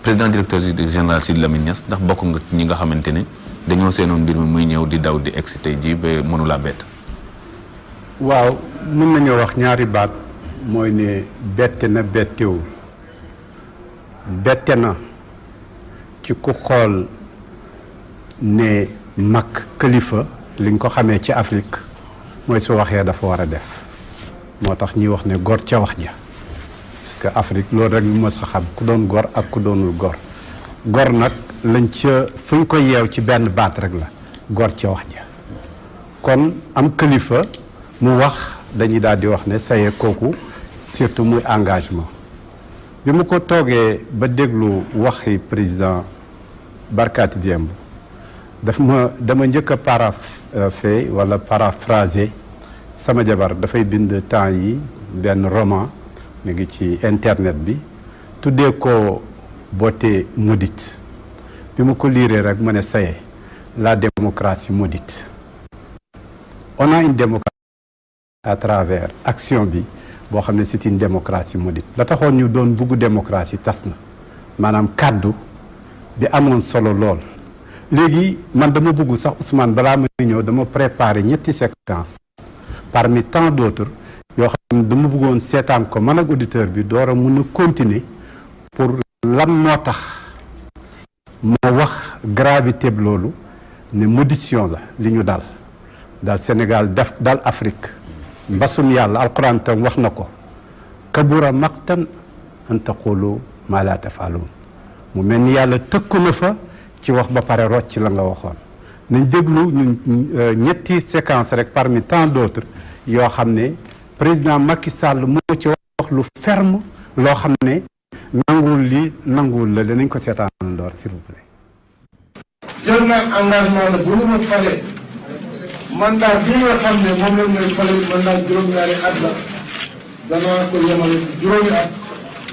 président directeur général Sidy Lamine Niass ndax bokk nga ñi nga xamante ne dañoo seenoon mbir mi muy ñëw di daw di egsi tey ji ba mënulaa bett. waaw mën nañoo wax ñaari baat mooy ne bette na bettewul. bette na ci ku xool ne mag kilifa li nga ko xamee ci Afrique mooy su waxee dafa war a def moo tax ñuy wax ne gor ca wax ja parce que Afrique loolu rek ñu mës a xam ku doon gor ak ku doonul gor gor nag lañ ca fu ñu ko yeew ci benn baat rek la gor ca wax ja kon am kilifa mu wax dañuy daal di wax ne saye kooku surtout muy engagement bi mu ko toogee ba déglu waxi président barkaati démb dama njëkk a paraphrasé wala paraphrasé sama jabar dafay bind temps yi benn roman mu ngi ci internet bi tuddee ko beauté maudite bi mu ko liiree rek mu ne saye la démocratie maudite. On a une démocratie à travers action bi boo xam ne c'est une démocratie maudite la taxoon ñu doon bugg démocratie tas na maanaam kàddu bi amoon solo lool léegi man dama bugg sax Ousmane balaa ma ñëw dama préparer ñetti séquence parmi tant d'autres yoo xam ne dama bëggoon seetaan ko man ak auditeur bi door a mun a continuer pour lan moo tax moo wax gravité bi loolu ne maudictions la li ñu dal Sénégal dal Afrique mbasum yàlla alquran tam wax na ko kabura maqtan an taqulu ma la tafaaluun mu mel ni yàlla tëkku na fa ci wax ba pare rocc la nga waxoon nañ déglu ñun ñetti séquence rek parmi tant d'autres yoo xam ne président Macky Sall moo ci wax lu ferme loo xam ne nanguwul li nanguwul la danañ ko seetaan door s'il vous plaît. jël naa engagement nag bu ñu ma falee mandat bi nga xam ne moom lañ lay fale mandat juróom-ñaari at la danaa ko yemale ci juróomi at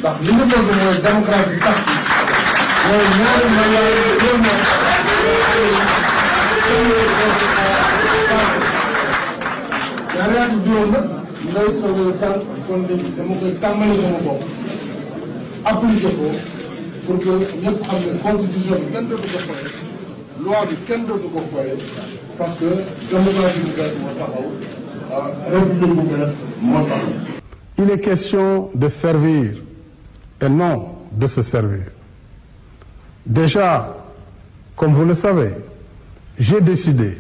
ndax li ñu bëgg mooy démocratie sax mooy ñaari mandat juróomi at ñaari at juróom nag ngay soog a tànk kon dama koy tàmbali sama bopp appliqué ko pour que ñëpp xam ne constitution bi kenn dootu ko foye loi bi kenn dootu ko foye parce que démocratie bu bees moo taxaw république bu bees moo taxaw. Il est question de servir et non de se servir. Déjà, comme vous le savez, j'ai décidé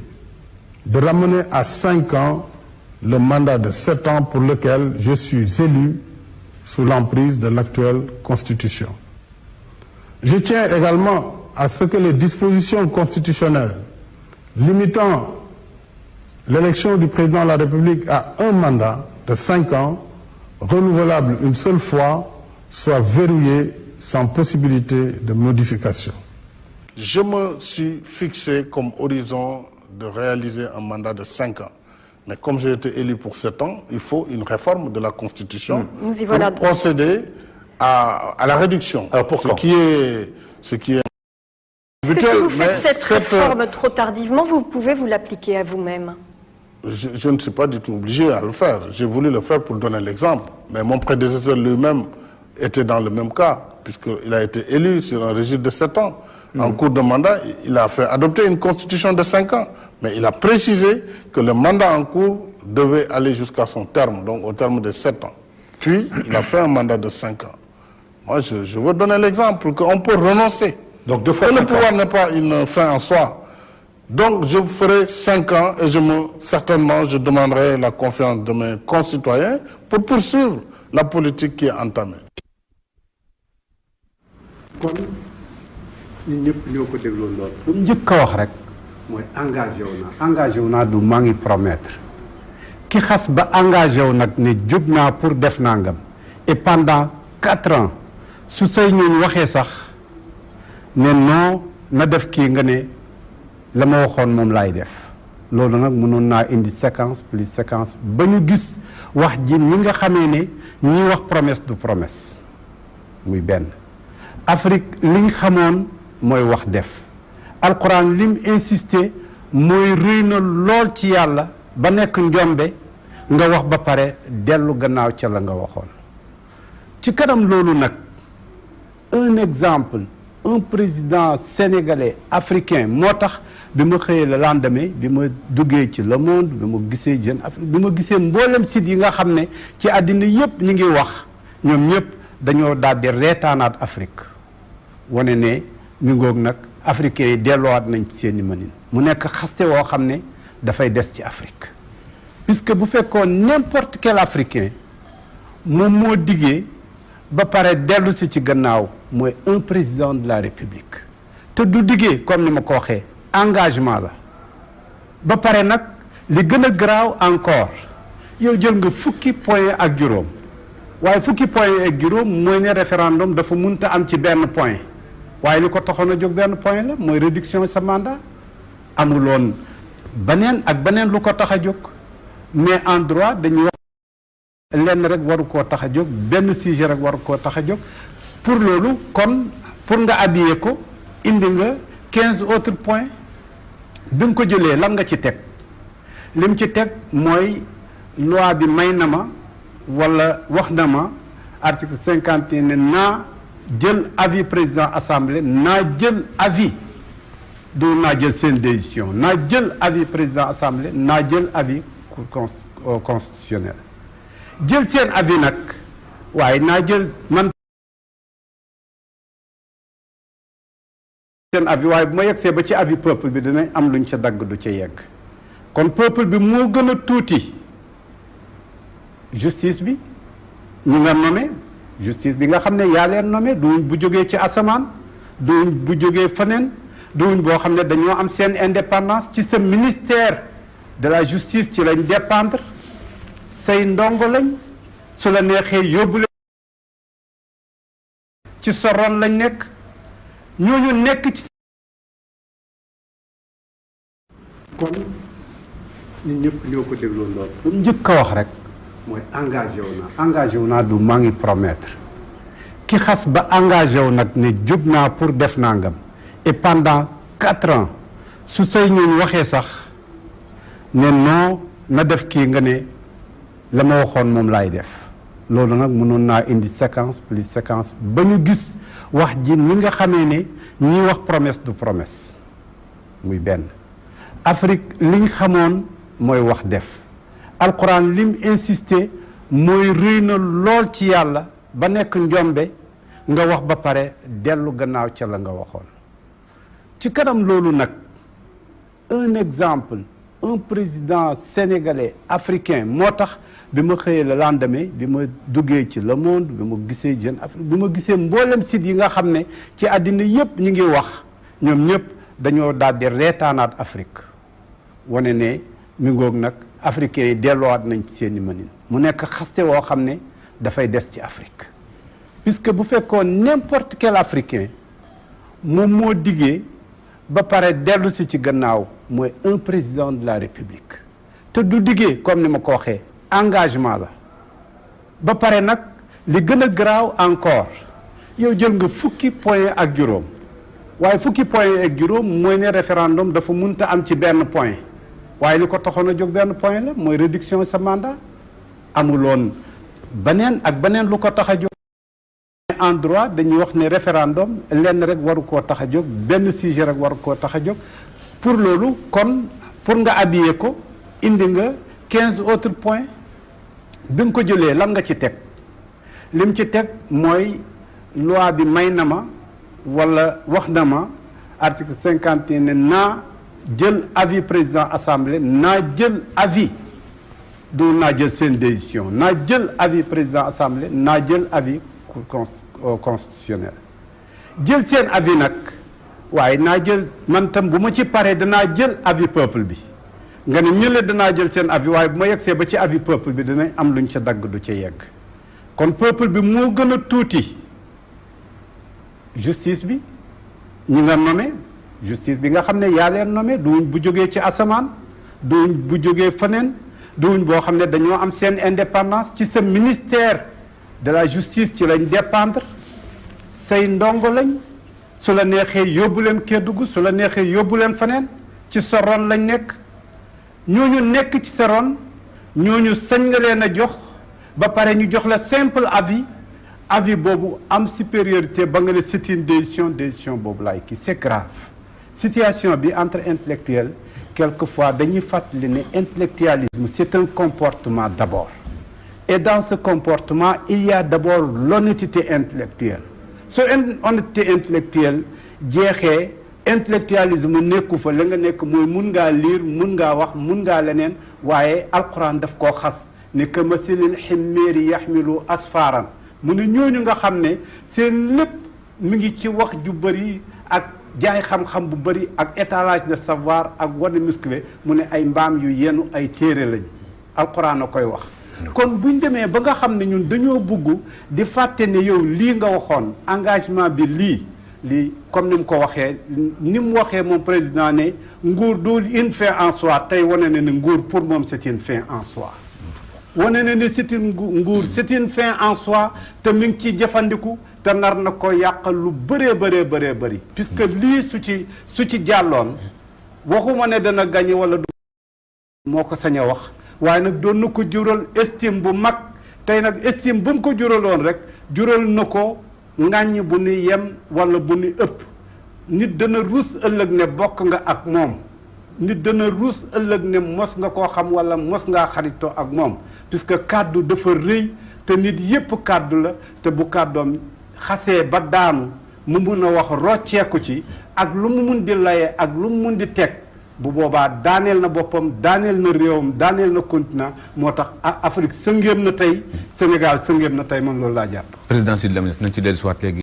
de ramener à 5 ans le mandat de 7 ans pour lequel je suis élu sous l'emprise de l'actuelle Constitution. Je tiens également à ce que les dispositions constitutionnelles limitant l'élection du président de la République à un mandat de 5 ans, renouvelable une seule fois, soient verrouillées sans possibilité de modification. Je me suis fixé comme horizon de réaliser un mandat de 5 ans. Mais comme j'ai été élu pour 7 ans, il faut une réforme de la Constitution pour procéder à la réduction. Alors pourquoi ? Ce qui est Est-ce que si vous faites cette réforme trop tardivement, vous pouvez vous l'appliquer à vous-même ? Je ne suis pas du tout obligé à le faire. J'ai voulu le faire pour donner l'exemple. Mais mon prédécesseur lui-même était dans le même cas, puisqu'il a été élu sur un régime de 7 ans. En cours de mandat, il a fait adopter une constitution de 5 ans. Mais il a précisé que le mandat en cours devait aller jusqu'à son terme, donc au terme de 7 ans. Puis, il a fait un mandat de 5 ans. Moi, je veux donner l'exemple qu'on peut renoncer. Donc 2 fois 5 ans. Le pouvoir n'est pas une fin en soi. Donc, je ferai 5 ans et certainement, je demanderai la confiance de mes concitoyens pour poursuivre la politique qui est entamée. kon ñun ñëpp ñoo ko dégloo lool lu mu njëkk a wax rek mooy engagé wu naa du maa ngi promettre ki xas ba engagé wu nag ne jóg naa pour def nangam et pendant 4 ans su say ñun waxee sax ne non na def kii nga ne la ma waxoon moom laay def loolu nag mënoon naa indi séquence plus séquence ba ñu gis wax ji ñi nga xamee ne ñi wax promesse du promesse muy benn Afrique liñ xamoon mooy wax def alquran lim insisté mooy rëy na lool ci yàlla ba nekk njombe nga wax ba pare dellu gannaaw ca la nga waxoon ci kanam loolu nag un exemple un président sénégalais africain moo tax bi ma xëyee le lendemain bi ma duggee ci Le Monde bi ma gisee Jeune Afrique bi ma gisee mboolem site yi nga xam ne ci àddina yëpp ñu ngi wax ñoom ñëpp dañoo daal di reetaanaat Afrique wane ne mi ngoog nag africains yi delluwaat nañ ci seen i mënin mu nekk xaste woo xam ne dafay des ci Afrique puisque bu fekkoon n'importe quel africain moom moo diggee ba pare dellu si ci gannaaw mooy un président de la République te du diggee comme ni ma ko waxee engagement la ba pare nag li gën a garaaw encore yow jël nga fukki point ak juróom waaye fukki point ak juróom mooy ne référendum dafa munta am ci benn point waaye li ko taxoon a jóg benn point la mooy réduction sa mandat amuloon beneen ak beneen lu ko tax a jóg mais en droit dañuy wax lenn rek waru koo tax a jóg benn sujet rek waru koo tax a jóg pour loolu kon pour nga habiller ko indi nga 15 autres points bi nga ko jëlee lan nga ci teg lim ci teg mooy loi bi may na ma wala wax na ma article 51 ne naa jël avis président assemblée naa jël avis du naa jël seen décision naa jël avis président assemblée naa jël avis cour constitutionnel jël seen avis nag waaye naa jël man seen avis waaye bu ma yegsee ba ci avis peuple bi dinañ am luñ ca dagg du ca yegg kon peuple bi moo gën a tuuti justice bi ñu nga nommé justice bi nga xam ne yaa leen nommé duñ bu jógee ci asamaan duñ bu jógee feneen duñ boo xam ne dañoo am seen indépendance ci sa ministère de la justice ci lañ dépendre say ndongo lañ su la neexee yóbbu leen ci sa ron lañ nekk ñooñu nekk ci kon ñun ñëpp ñoo ko dégloo lool lu njëkk a wax rek mooy engagé wu naa du maa ngi promettre ki xas ba engagé wu nag ne jóg naa pour def nangam et pendant 4 ans su say ñun waxee sax ne non na def kii nga ne la ma waxoon moom laay def loolu nag mënoon naa indi séquence plus séquence ba ñu gis wax ji ni nga xamee ne ñiy wax promesse du promesse muy benn Afrique liñ xamoon mooy wax def alquran lim insisté mooy rëy na lool ci yàlla ba nekk njombe nga wax ba pare dellu gannaaw ca la nga waxoon ci kanam loolu nag un exemple un président sénégalais africain moo tax bi ma xëyee le lendemain bi ma duggee ci Le Monde bi ma gisee Jeune Afrique bi ma gisee mboolem site yi nga xam ne ci àddina yëpp ñu ngi wax ñoom ñëpp dañoo daal di reetaanaat Afrique wane ne mi ngoog nag africains yi delluwaat nañ ci seen i mënin mu nekk xaste woo xam ne dafay des ci Afrique puisque bu fekkoon n'importe quel africain moom moo diggee ba pare dellu si ci gannaaw mooy un président de la République te du diggee comme ni ma ko waxee engagement la ba pare nag li gën a garaaw encore yow jël nga fukki point ak juróom waaye fukki point ak juróom mooy ne référendum dafa munta am ci benn point waaye li ko taxoon a jóg benn point la mooy réduction sa mandat amuloon beneen ak beneen lu ko tax a jóg en droit dañuy wax ne référendum lenn rek waru koo tax a jóg benn sujet rek waru koo tax a jóg pour loolu kon pour nga habiller ko indi nga 15 autres points bi nga ko jëlee lan nga ci teg lim ci teg mooy loi bi may na ma wala wax na ma article 51 ne naa jël avis président assemblée naa jël avis du naa jël seen décision naa jël avis président assemblée naa jël avis cour constitutionnel jël seen avis nag waaye naa jël man tam bu ma ci paree danaa jël avis peuple bi nga ne ñële danaa jël seen avis waaye bu ma yegsee ba ci avis peuple bi dinañ am luñ ca dagg du ca yegg kon peuple bi moo gën a tuuti justice bi ñi nga nommé justice bi nga xam ne yaa leen nommé duñ bu jógee ci asamaan duñ bu jógee feneen duñ boo xam ne dañoo am seen indépendance ci sa ministère de la justice ci lañ dépendre say ndongo lañ su la neexee yóbbu leen Kédougou su la neexee yóbbu leen feneen ci sa ron lañ nekk ñooñu nekk ci sa ron ñooñu sañ nga leen a jox ba pare ñu jox la simple avis avis boobu am supériorité ba nga ne c'est une décision boobu laay kii c'est grave situation bi entre intellectuels quelquefois dañuy fàttali ne intellectualisme c'est un comportement d'abord et dans ce comportement il y a d'abord l'honnêteté intellectuelle so honnêteté intellectuelle jeexee intellectualisme nekku fa la nga nekk mooy mun ngaa lire mun ngaa wax mun ngaa leneen waaye alquran daf koo xas ne que masilil ximmeeri yaxmilu asfaaran mu ne ñooñu nga xam ne seen lépp mi ngi ci wax ju bëri ak jaay xam-xam bu bëri ak étalage de savoir ak wane musclé mu ne ay mbaam yu yenu ay téere lañ alquran a koy wax kon buñ demee ba nga xam ne ñun dañoo bugg di fàtte ne yow lii nga waxoon engagement bi lii comme ni mu ko waxee ni mu waxee moom président ne nguur dool une fin en soi tey wane na ne nguur pour moom c'est une fin en soi wane na ne c'est une nguur c'est une fin en soi te mi ngi ciy jëfandiku te nar na ko yàqal lu bëree bëri puisque lii su ci jàlloon waxuma ne dana gagné wala du moo ko sañ a wax waaye nag doon na ko jural estime bu mag tey nag estime bu mu ko juraloon rek jural na ko ŋàññ bu ni yem wala bu ni ëpp nit dana ruus ëllëg ne bokk nga ak moom nit dana ruus ëllëg ne mos nga koo xam wala mos ngaa xaritoo ak moom puisque kàddu dafa rëy te nit yépp kàddu la te bu kàddoom xasee ba daanu mu mun a wax rocceeku ci ak lu mu mun di laye ak lu mu mun di teg bu boobaa daaneel na boppam daaneel na réewam daaneel na continent moo tax Afrique sëngéem na tey Sénégal sëngéem na tey man loolu laa jàpp. président Sidy Lamine nañ ci dellusiwaat léegi.